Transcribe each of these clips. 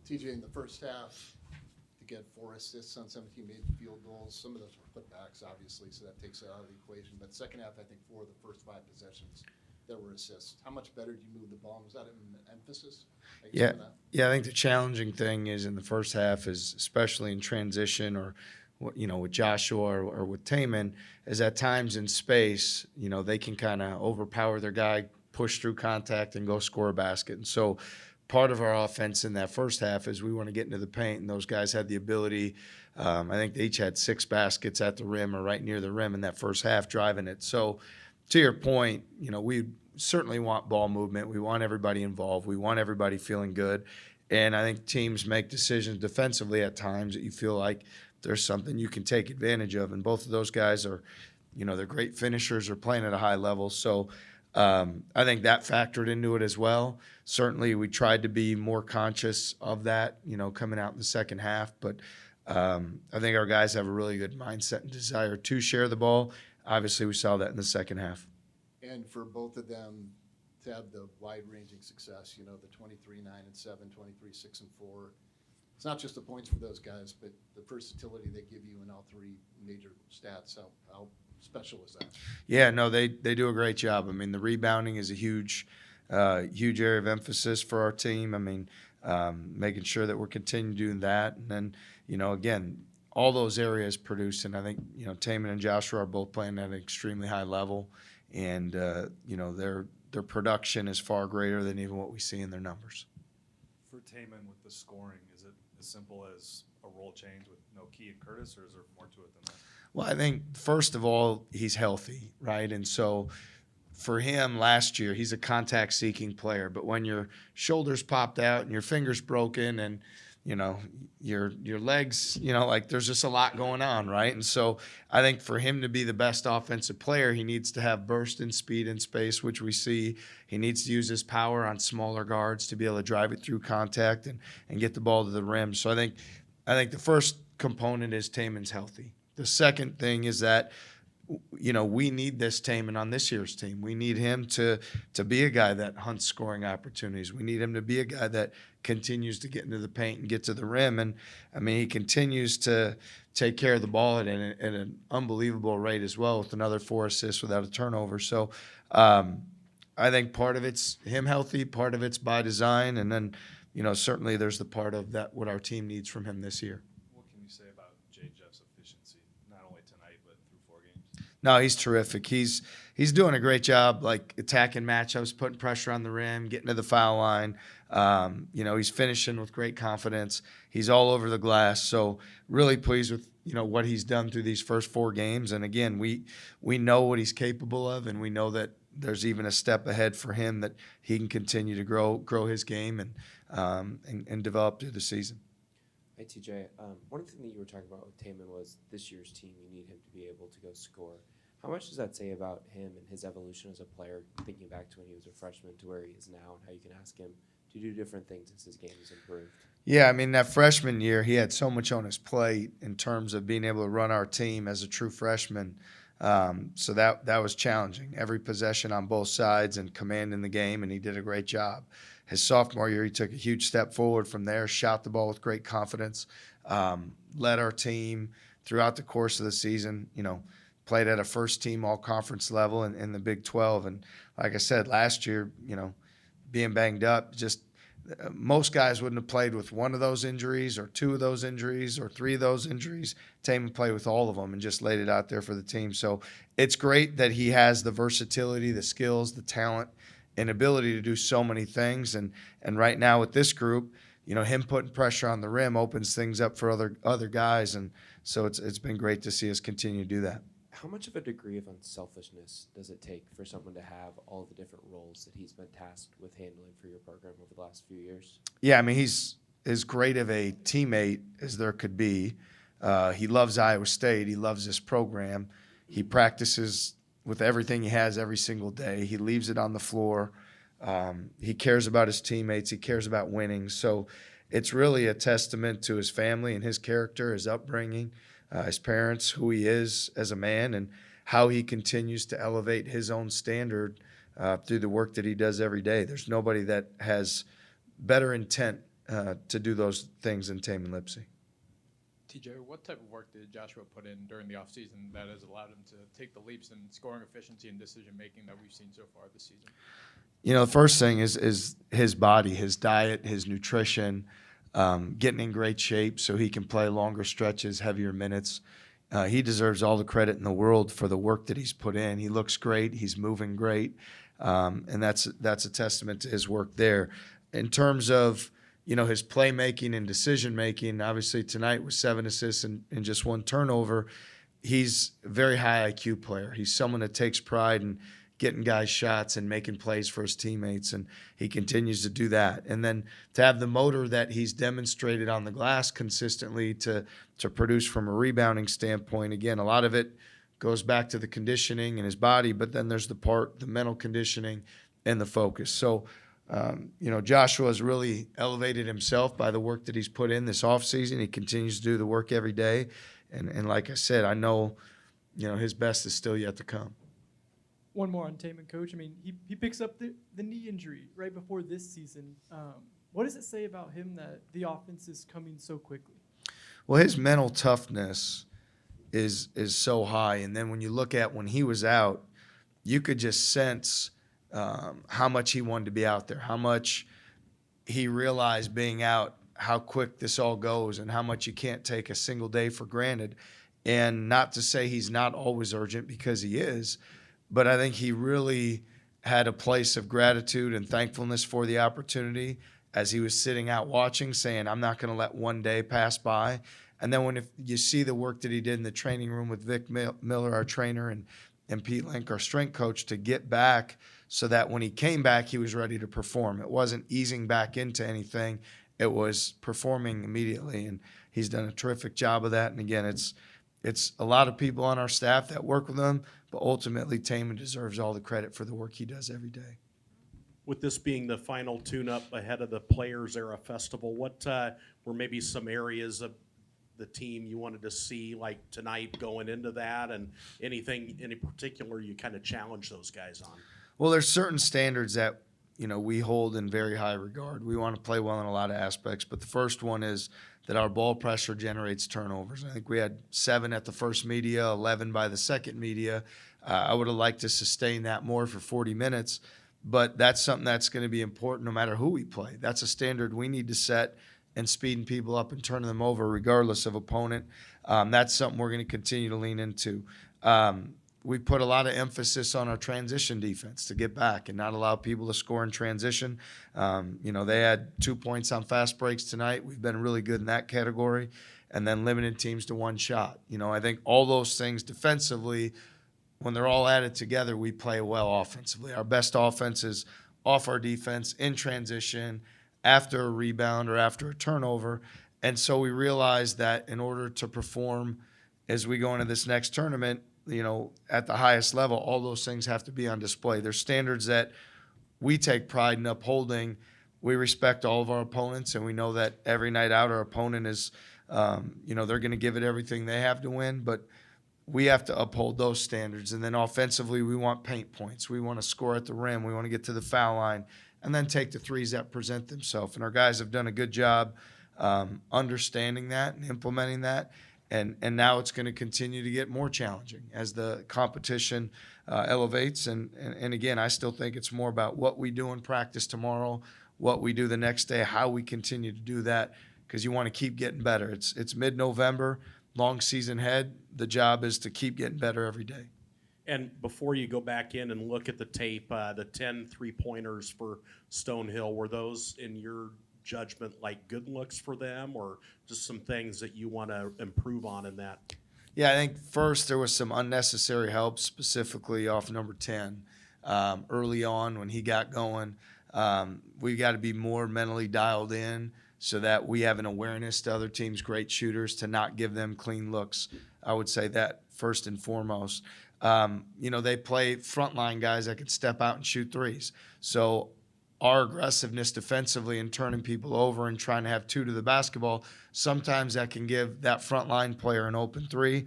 TJ, in the first half, to get 4 assists on 17 made field goals, some of those were putbacks, obviously, so that takes it out of the equation. But second half, I think 4 of the first 5 possessions, there were assists. How much better do you move the ball? Was that an emphasis? Yeah, yeah. I think the challenging thing is in the first half is especially in transition or, with Joshua or with Tamin, is at times in space, they can kind of overpower their guy, push through contact, and go score a basket. And so part of our offense in that first half is we want to get into the paint, and those guys had the ability. I think they each had 6 baskets at the rim or right near the rim in that first half, driving it. So to your point, we certainly want ball movement. We want everybody involved. We want everybody feeling good. And I think teams make decisions defensively at times that you feel like there's something you can take advantage of. And both of those guys are, they're great finishers, are playing at a high level. So I think that factored into it as well. Certainly we tried to be more conscious of that, coming out in the second half. But I think our guys have a really good mindset and desire to share the ball. Obviously, we saw that in the second half. And for both of them to have the wide-ranging success, the 23, 9, and 7, 23, 6, and 4, it's not just the points for those guys, but the versatility they give you in all 3 major stats. How special is that? Yeah, no, they do a great job. I mean, the rebounding is a huge area of emphasis for our team. I mean, making sure that we're continuing doing that. And then, again, all those areas produce. And I think, Tamin and Joshua are both playing at an extremely high level. And, their production is far greater than even what we see in their numbers. For Tamin with the scoring, is it as simple as a role change with no Key and Curtis, or is there more to it than that? Well, I think, first of all, he's healthy, right? And so for him last year, he's a contact-seeking player. But when your shoulders popped out and your fingers broken and, your legs, there's just a lot going on, right? And so I think for him to be the best offensive player, he needs to have burst and speed in space, which we see. He needs to use his power on smaller guards to be able to drive it through contact and get the ball to the rim. So I think the first component is Tamin's healthy. The second thing is that, we need this Tamin on this year's team. We need him to be a guy that hunts scoring opportunities. We need him to be a guy that continues to get into the paint and get to the rim. And, I mean, he continues to take care of the ball at an unbelievable rate as well, with another 4 assists without a turnover. So I think part of it's him healthy, part of it's by design, and then, certainly there's the part of that what our team needs from him this year. What can you say about J. Jeff's efficiency, not only tonight but through 4 games? No, he's terrific. He's doing a great job, attacking matchups, putting pressure on the rim, getting to the foul line. He's finishing with great confidence. He's all over the glass. So really pleased with what he's done through these first 4 games. And again, we know what he's capable of, and we know that there's even a step ahead for him that he can continue to grow his game and develop through the season. Hey, TJ, one of the things that you were talking about with Tamin was this year's team, you need him to be able to go score. How much does that say about him and his evolution as a player, thinking back to when he was a freshman to where he is now, and how you can ask him to do different things as his game has improved? Yeah, I mean, that freshman year, he had so much on his plate in terms of being able to run our team as a true freshman. So that was challenging. Every possession on both sides and commanding the game, and he did a great job. His sophomore year, he took a huge step forward from there, shot the ball with great confidence, led our team throughout the course of the season, played at a first-team all-conference level in the Big 12. And like I said, last year, being banged up, just most guys wouldn't have played with one of those injuries or 2 of those injuries or 3 of those injuries. Tamin played with all of them and just laid it out there for the team. So it's great that he has the versatility, the skills, the talent, and ability to do so many things. And right now with this group, him putting pressure on the rim opens things up for other guys. And so it's been great to see us continue to do that. How much of a degree of unselfishness does it take for someone to have all the different roles that he's been tasked with handling for your program over the last few years? Yeah, I mean, he's as great of a teammate as there could be. He loves Iowa State. He loves this program. He practices with everything he has every single day. He leaves it on the floor. He cares about his teammates. He cares about winning. So it's really a testament to his family and his character, his upbringing, his parents, who he is as a man, and how he continues to elevate his own standard through the work that he does every day. There's nobody that has better intent to do those things in Tamman Lipsey. TJ, what type of work did Joshua put in during the offseason that has allowed him to take the leaps in scoring efficiency and decision-making that we've seen so far this season? The first thing is his body, his diet, his nutrition, getting in great shape so he can play longer stretches, heavier minutes. He deserves all the credit in the world for the work that he's put in. He looks great. He's moving great. And that's a testament to his work there. In terms of, his playmaking and decision-making, obviously tonight was 7 assists and just 1 turnover. He's a very high IQ player. He's someone that takes pride in getting guys shots and making plays for his teammates, and he continues to do that. And then to have the motor that he's demonstrated on the glass consistently to produce from a rebounding standpoint, again, a lot of it goes back to the conditioning and his body, but then there's the mental conditioning and the focus. So, Joshua has really elevated himself by the work that he's put in this offseason. He continues to do the work every day. And like I said, I know, his best is still yet to come. One more on Tamin, Coach. I mean, he picks up the knee injury right before this season. What does it say about him that the offense is coming so quickly? Well, his mental toughness is so high. And then when you look at when he was out, you could just sense how much he wanted to be out there, how much he realized being out, how quick this all goes, and how much you can't take a single day for granted. And not to say he's not always urgent, because he is, but I think he really had a place of gratitude and thankfulness for the opportunity as he was sitting out watching, saying, I'm not going to let one day pass by. And then when you see the work that he did in the training room with Vic Miller, our trainer, and Pete Link, our strength coach, to get back so that when he came back, he was ready to perform. It wasn't easing back into anything. It was performing immediately, and he's done a terrific job of that. And again, it's a lot of people on our staff that work with him, but ultimately Tamin deserves all the credit for the work he does every day. With this being the final tune-up ahead of the Players Era Festival, what were maybe some areas of the team you wanted to see, like tonight, going into that, and anything in particular you kind of challenge those guys on? Well, there's certain standards that we hold in very high regard. We want to play well in a lot of aspects, but the first one is that our ball pressure generates turnovers. I think we had 7 at the first media, 11 by the second media. I would have liked to sustain that more for 40 minutes, but that's something that's going to be important no matter who we play. That's a standard we need to set, and speeding people up and turning them over regardless of opponent. That's something we're going to continue to lean into. We put a lot of emphasis on our transition defense to get back and not allow people to score in transition. They had 2 points on fast breaks tonight. We've been really good in that category. And then limited teams to 1 shot. I think all those things defensively, when they're all added together, we play well offensively. Our best offense is off our defense, in transition, after a rebound or after a turnover. And so we realized that in order to perform as we go into this next tournament, at the highest level, all those things have to be on display. There's standards that we take pride in upholding. We respect all of our opponents, and we know that every night out our opponent is, they're going to give it everything they have to win, but we have to uphold those standards. And then offensively, we want paint points. We want to score at the rim. We want to get to the foul line and then take the threes that present themselves. And our guys have done a good job understanding that and implementing that. And now it's going to continue to get more challenging as the competition elevates. And again, I still think it's more about what we do in practice tomorrow, what we do the next day, how we continue to do that, because you want to keep getting better. It's mid-November, long season ahead. The job is to keep getting better every day. And before you go back in and look at the tape, the 10 3-pointers for Stonehill, were those, in your judgment, like good looks for them, or just some things that you want to improve on in that? Yeah, I think first there was some unnecessary help, specifically off number 10. Early on when he got going, we got to be more mentally dialed in so that we have an awareness to other teams' great shooters to not give them clean looks. I would say that first and foremost. They play frontline guys that can step out and shoot threes. So our aggressiveness defensively and turning people over and trying to have 2 to the basketball, sometimes that can give that frontline player an open 3.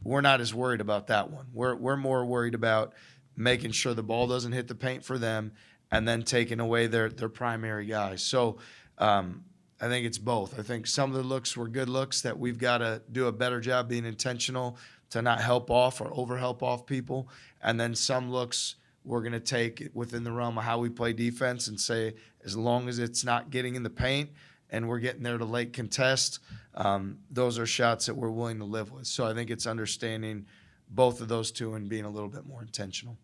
We're not as worried about that one. We're more worried about making sure the ball doesn't hit the paint for them and then taking away their primary guys. So I think it's both. I think some of the looks were good looks that we've got to do a better job being intentional to not help off or over help off people. And then some looks we're going to take within the realm of how we play defense and say, as long as it's not getting in the paint and we're getting there to late contest, those are shots that we're willing to live with. So I think it's understanding both of those two and being a little bit more intentional.